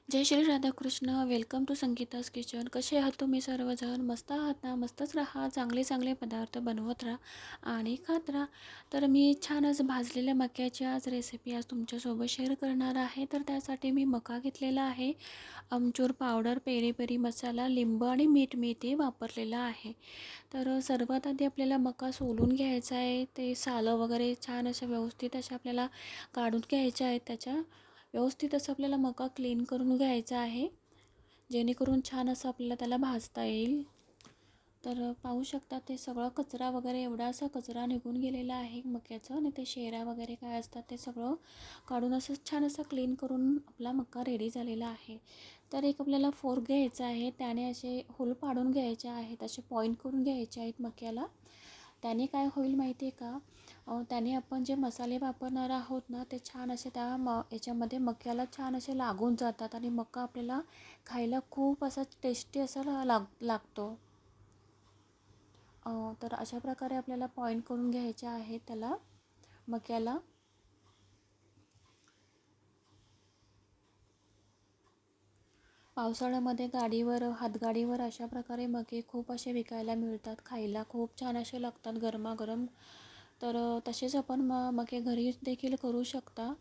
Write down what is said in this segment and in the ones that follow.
Jai Shri Radhakrishna. Welcome to Sangeeta's kitchen. कसे आहात तुम्ही सर्वजण? मस्त आहात ना? मस्तच राहा. चांगले चांगले पदार्थ बनवत राहा आणि खात राहा. तर मी छान आज भाजलेल्या मक्याची आज रेसिपी आज तुमच्यासोबत शेअर करणार आहे. तर त्यासाठी मी मका घेतलेला आहे. आमचूर पावडर, पेरी पेरी मसाला, लिंब आणि मीठ मी ते वापरलेलं आहे. तर सर्वात आधी आपल्याला मका सोलून घ्यायचा आहे. ते सालं वगैरे छान अशा व्यवस्थित अशा आपल्याला काढून घ्यायच्या आहेत. त्याच्या व्यवस्थित असं आपल्याला मका क्लीन करून घ्यायचा आहे, जेणेकरून छान असं आपल्याला त्याला भाजता येईल. तर पाहू शकता ते सगळं कचरा वगैरे एवढा असा कचरा निघून गेलेला आहे मक्याचं, आणि ते शेरा वगैरे काय असतात ते सगळं काढून असं छान असं क्लीन करून आपला मका रेडी झालेला आहे. तर एक आपल्याला फोर्क घ्यायचा आहे, त्याने असे होल पाडून घ्यायचे आहेत, असे पॉईंट करून घ्यायचे आहेत मक्याला. त्याने काय होईल माहिती आहे का, त्याने आपण जे मसाले वापरणार आहोत ना, ते छान असे त्या याच्यामध्ये मक्याला छान असे लागून जातात आणि मका आपल्याला खायला खूप असा टेस्टी असा लागतो. तर अशा प्रकारे आपल्याला पॉईंट करून घ्यायचे आहे त्याला, मक्याला. पावसाळ्यामध्ये गाडीवर हातगाडीवर अशा प्रकारे मके खूप असे विकायला मिळतात, खायला खूप छान असे लागतात गरमागरम. तर तसेच आपण मके घरी देखील करू शकता.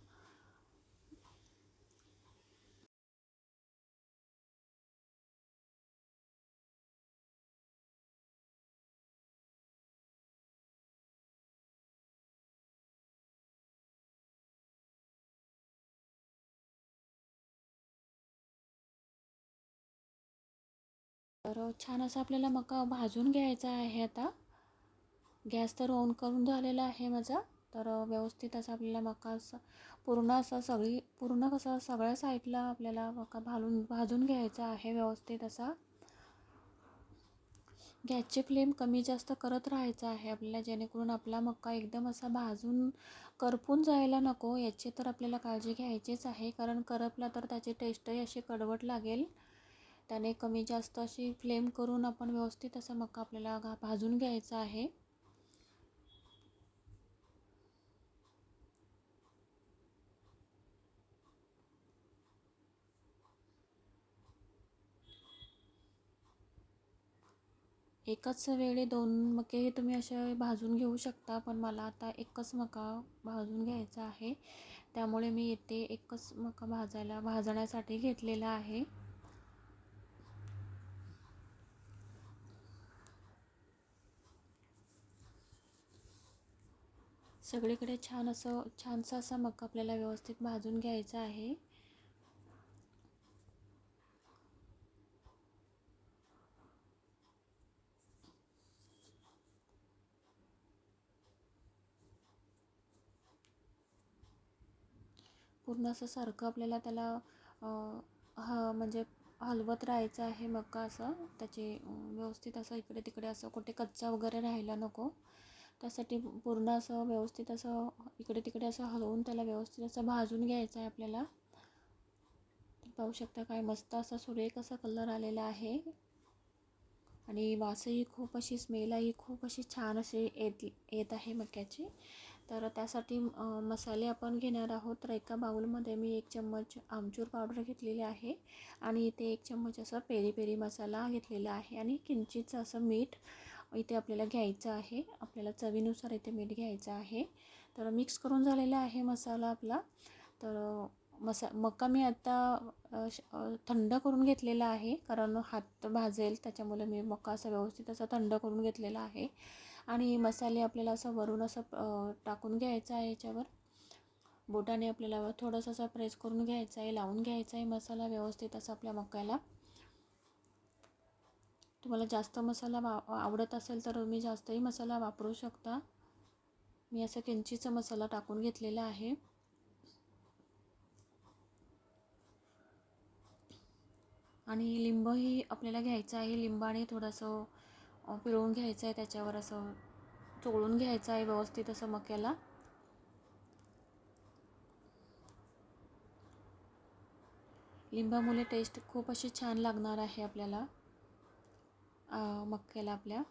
तर छान असा आपल्याला मका भाजून घ्यायचा आहे आता. गॅस तर ऑन करून झालेला आहे माझा. तर व्यवस्थित असा आपल्याला मका असा पूर्ण असा पूर्ण कसा सगळ्या साईडला आपल्याला मका भाजून घ्यायचा आहे व्यवस्थित असा. गॅसची फ्लेम कमी जास्त करत राहायचं आहे आपल्याला, जेणेकरून आपला मका एकदम असा भाजून करपून जायला नको, याची तर आपल्याला काळजी घ्यायचीच आहे. कारण करपला तर त्याची टेस्टही अशी कडवट लागेल. त्याने कमी जास्त अशी फ्लेम करून आपण व्यवस्थित असा मका आपल्याला भाजून घ्यायचा आहे. एकाच वेळी दोन मके हे तुम्ही असे भाजून घेऊ शकता, पण मला आता एकच मका भाजून घ्यायचा आहे, त्यामुळे मी इथे एकच मका भाजण्यासाठी घेतलेला आहे. सगळीकडे छानसा असा मका आपल्याला व्यवस्थित भाजून घ्यायचा आहे. पूर्ण असं सारखं आपल्याला त्याला म्हणजे हलवत राहायचं आहे मका असं. त्याचे व्यवस्थित असं इकडे तिकडे असं कुठे कच्चा वगैरे राहायला नको, त्यासाठी पूर्ण असं व्यवस्थित असं इकडे तिकडे असं हलवून त्याला व्यवस्थित असं भाजून घ्यायचं आहे आपल्याला. पाहू शकता काय मस्त असा सुरेख असा कलर आलेला आहे, आणि वासही खूप अशी स्मेलही खूप अशी छान अशी येत आहे मक्याची. तर त्यासाठी मसाले आपण घेणार आहोत. तर एका बाउलमध्ये मी 1 चम्मच आमचूर पावडर घेतलेली आहे, आणि इथे 1 चम्मच असा पेरी पेरी मसाला घेतलेला आहे, आणि किंचित असं मीठ इथे आपल्याला घ्यायचं आहे. आपल्याला चवीनुसार इथे मीठ घ्यायचं आहे. तर मिक्स करून झालेला आहे मसाला आपला. तर मका मी आता थंड करून घेतलेला आहे, कारण हात भाजेल त्याच्यामुळे मी मका असा व्यवस्थित असा थंड करून घेतलेला आहे. आणि मसाले आपल्याला असं वरून असं टाकून घ्यायचं आहे याच्यावर. बोटाने आपल्याला थोडंसं असं प्रेस करून घ्यायचं आहे, लावून घ्यायचा आहे मसाला व्यवस्थित असा आपल्या मक्याला. तुम्हाला जास्त मसाला आवडत असेल तर तुम्ही जास्तही मसाला वापरू शकता. मी असं किंचितचा मसाला टाकून घेतलेला आहे. आणि लिंबही आपल्याला घ्यायचं आहे. लिंबाने थोडंसं पिळून घ्यायचं आहे, त्याच्यावर असं चोळून घ्यायचं आहे व्यवस्थित असं मक्याला. लिंबामुळे टेस्ट खूप अशी छान लागणार आहे आपल्याला मक्याला आपल्या.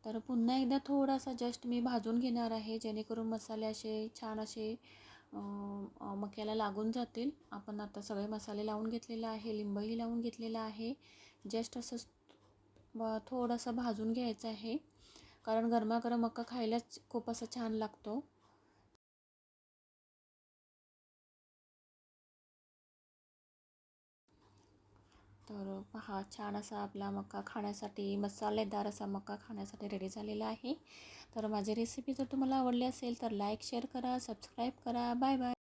तर पुन्हा एकदा थोडासा जस्ट मी भाजून घेणार आहे, जेणेकरून मसाले असे छान असे मक्याला लागून जातील. आपण आता सगळे मसाले लावून घेतलेला आहे, लिंबही लावून घेतलेला आहे. जस्ट असं थोडंसं भाजून घ्यायचं आहे, कारण गरमागरम मका खायलाच खूप असं छान लागतो. तर पहा, छान असा आपला मका खाण्यासाठी, मसालेदार असा मका खाण्यासाठी रेडी झालेला आहे. तर माझी रेसिपी जर तुम्हाला आवडली असेल तर लाईक शेअर करा, सबस्क्राईब करा. Bye bye.